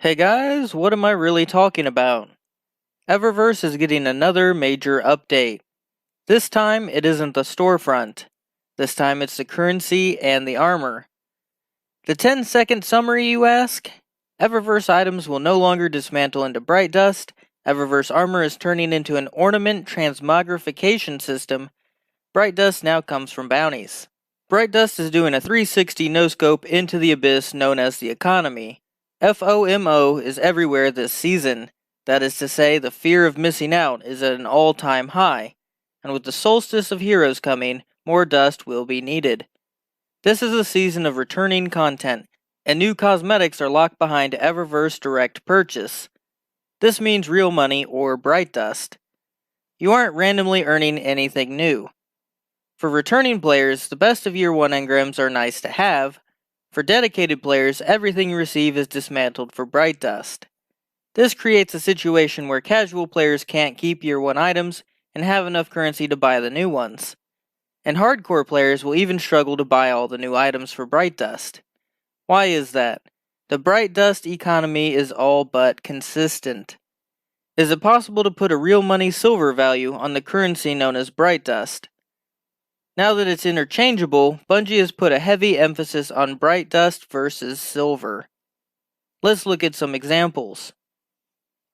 Hey guys, what am I really talking about? Eververse is getting another major update. This time it isn't the storefront. This time it's the currency and the armor. The 10-second summary, you ask? Eververse items will no longer dismantle into bright dust. Eververse armor is turning into an ornament transmogrification system. Bright dust now comes from bounties. Bright dust is doing a 360 no-scope into the abyss known as the economy. FOMO is everywhere this season. That is to say, the fear of missing out is at an all-time high, and with the solstice of heroes coming, more dust will be needed. This is a season of returning content, and new cosmetics are locked behind Eververse direct purchase. This means real money or bright dust. You aren't randomly earning anything new. For returning players, the best of year 1 engrams are nice to have. For dedicated players, everything you receive is dismantled for bright dust. This creates a situation where casual players can't keep year 1 items and have enough currency to buy the new ones. And hardcore players will even struggle to buy all the new items for bright dust. Why is that? The bright dust economy is all but consistent. Is it possible to put a real money silver value on the currency known as bright dust? Now that it's interchangeable, Bungie has put a heavy emphasis on bright dust versus silver. Let's look at some examples.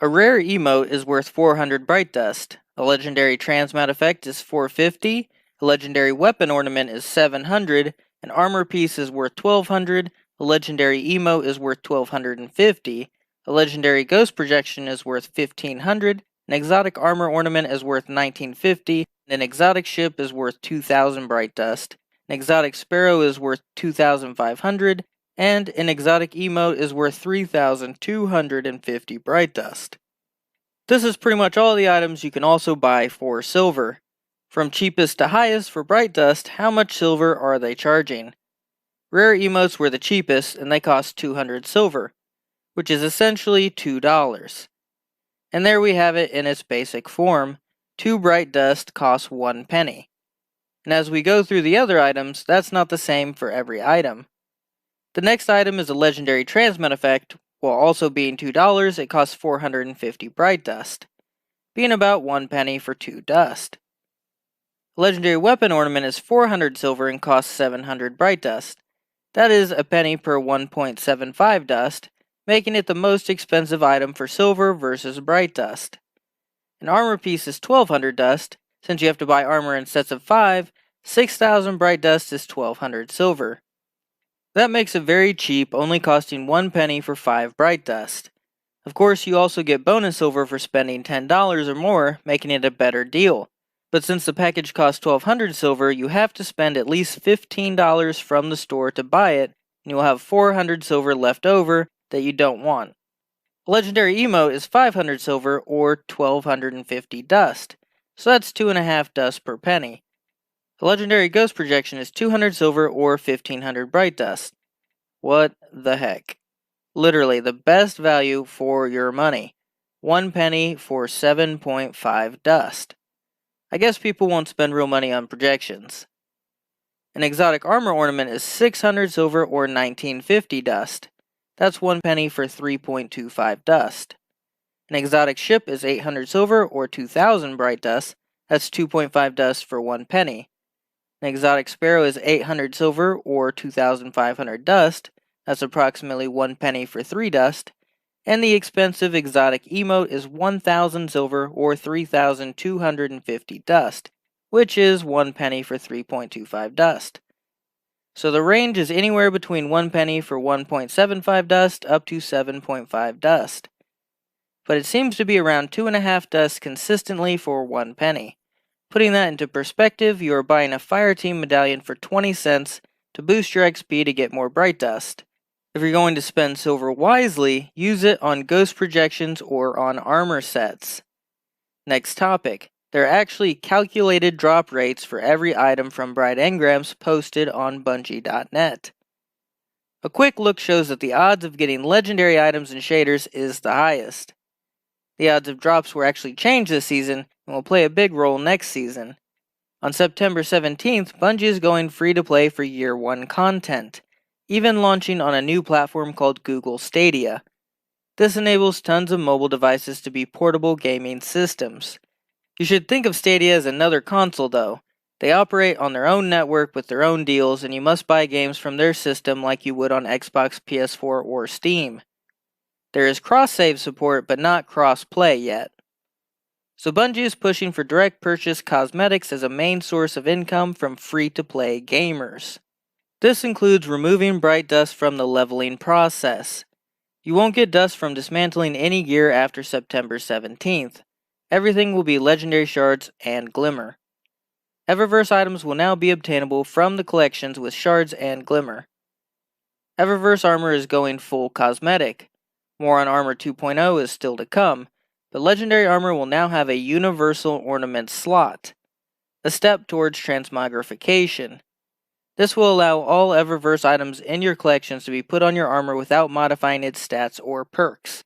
A rare emote is worth 400 bright dust, a legendary transmat effect is 450, a legendary weapon ornament is 700, an armor piece is worth 1200, a legendary emote is worth 1250, a legendary ghost projection is worth 1500, an exotic armor ornament is worth 1950, an exotic ship is worth 2000 bright dust, an exotic sparrow is worth 2500, and an exotic emote is worth 3250 bright dust. This is pretty much all the items you can also buy for silver. From cheapest to highest for bright dust, how much silver are they charging? Rare emotes were the cheapest and they cost 200 silver, which is essentially $2. And there we have it in its basic form. 2 bright dust costs 1 penny. And as we go through the other items, that's not the same for every item. The next item is a legendary transmit effect. While also being $2, it costs 450 bright dust, being about 1 penny for 2 dust. A legendary weapon ornament is 400 silver and costs 700 bright dust. That is a penny per 1.75 dust, making it the most expensive item for silver versus bright dust. An armor piece is 1200 dust. Since you have to buy armor in sets of 5, 6000 bright dust is 1200 silver. That makes it very cheap, only costing 1 penny for 5 bright dust. Of course, you also get bonus silver for spending $10 or more, making it a better deal. But since the package costs 1200 silver, you have to spend at least $15 from the store to buy it, and you will have 400 silver left over that you don't want. A legendary emote is 500 silver or 1250 dust, so that's 2.5 dust per penny. A legendary ghost projection is 200 silver or 1500 bright dust. What the heck? Literally the best value for your money. 1 penny for 7.5 dust. I guess people won't spend real money on projections. An exotic armor ornament is 600 silver or 1950 dust. That's 1 penny for 3.25 dust. An exotic ship is 800 silver or 2000 bright dust. That's 2.5 dust for 1 penny. An exotic sparrow is 800 silver or 2500 dust. That's approximately 1 penny for 3 dust. And the expensive exotic emote is 1000 silver or 3250 dust, which is 1 penny for 3.25 dust. So the range is anywhere between 1 penny for 1.75 dust up to 7.5 dust. But it seems to be around 2.5 dust consistently for 1 penny. Putting that into perspective, you are buying a Fireteam medallion for 20 cents to boost your XP to get more bright dust. If you're going to spend silver wisely, use it on ghost projections or on armor sets. Next topic. There are actually calculated drop rates for every item from bright engrams posted on Bungie.net. A quick look shows that the odds of getting legendary items and shaders is the highest. The odds of drops were actually changed this season and will play a big role next season. On September 17th, Bungie is going free to play for year 1 content, even launching on a new platform called Google Stadia. This enables tons of mobile devices to be portable gaming systems. You should think of Stadia as another console though. They operate on their own network with their own deals, and you must buy games from their system like you would on Xbox, PS4, or Steam. There is cross-save support, but not cross-play yet. So Bungie is pushing for direct purchase cosmetics as a main source of income from free-to-play gamers. This includes removing bright dust from the leveling process. You won't get dust from dismantling any gear after September 17th. Everything will be legendary shards and glimmer. Eververse items will now be obtainable from the collections with shards and glimmer. Eververse armor is going full cosmetic. More on Armor 2.0 is still to come, but legendary armor will now have a universal ornament slot, a step towards transmogrification. This will allow all Eververse items in your collections to be put on your armor without modifying its stats or perks.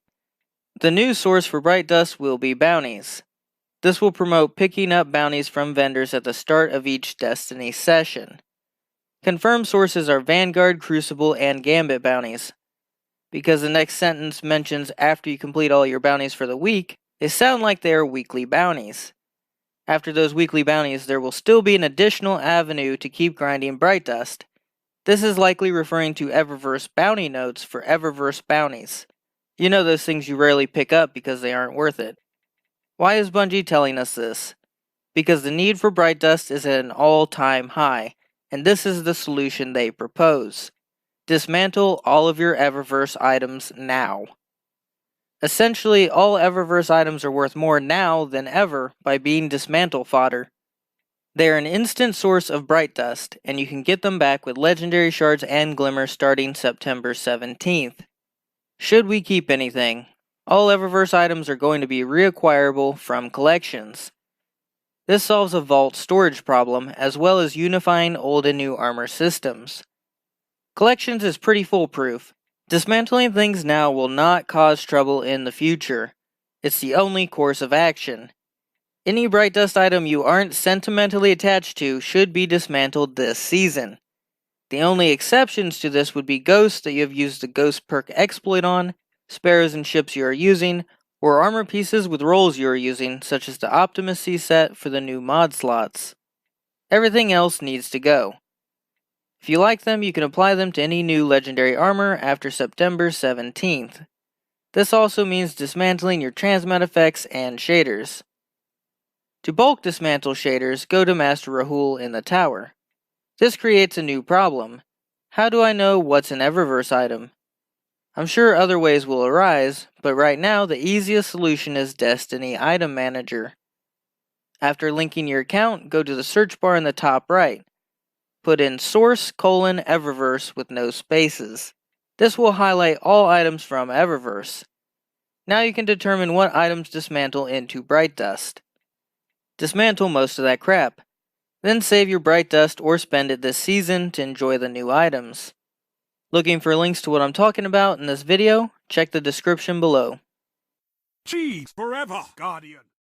The new source for bright dust will be bounties. This will promote picking up bounties from vendors at the start of each Destiny session. Confirmed sources are Vanguard, Crucible, and Gambit bounties. Because the next sentence mentions after you complete all your bounties for the week, they sound like they are weekly bounties. After those weekly bounties, there will still be an additional avenue to keep grinding bright dust. This is likely referring to Eververse bounty notes for Eververse bounties. You know, those things you rarely pick up because they aren't worth it. Why is Bungie telling us this? Because the need for bright dust is at an all-time high, and this is the solution they propose. Dismantle all of your Eververse items now. Essentially, all Eververse items are worth more now than ever by being dismantle fodder. They are an instant source of bright dust, and you can get them back with legendary shards and glimmer starting September 17th. Should we keep anything, all Eververse items are going to be reacquirable from collections. This solves a vault storage problem, as well as unifying old and new armor systems. Collections is pretty foolproof. Dismantling things now will not cause trouble in the future. It's the only course of action. Any bright dust item you aren't sentimentally attached to should be dismantled this season. The only exceptions to this would be ghosts that you have used the ghost perk exploit on, spares and ships you are using, or armor pieces with rolls you are using, such as the Optimus C set for the new mod slots. Everything else needs to go. If you like them, you can apply them to any new legendary armor after September 17th. This also means dismantling your transmog effects and shaders. To bulk dismantle shaders, go to Master Rahul in the tower. This creates a new problem. How do I know what's an Eververse item? I'm sure other ways will arise, but right now the easiest solution is Destiny Item Manager. After linking your account, go to the search bar in the top right. Put in source:"Eververse with no spaces. This will highlight all items from Eververse. Now you can determine what items dismantle into bright dust. Dismantle most of that crap. Then save your bright dust or spend it this season to enjoy the new items. Looking for links to what I'm talking about in this video? Check the description below. Cheese forever, Guardian!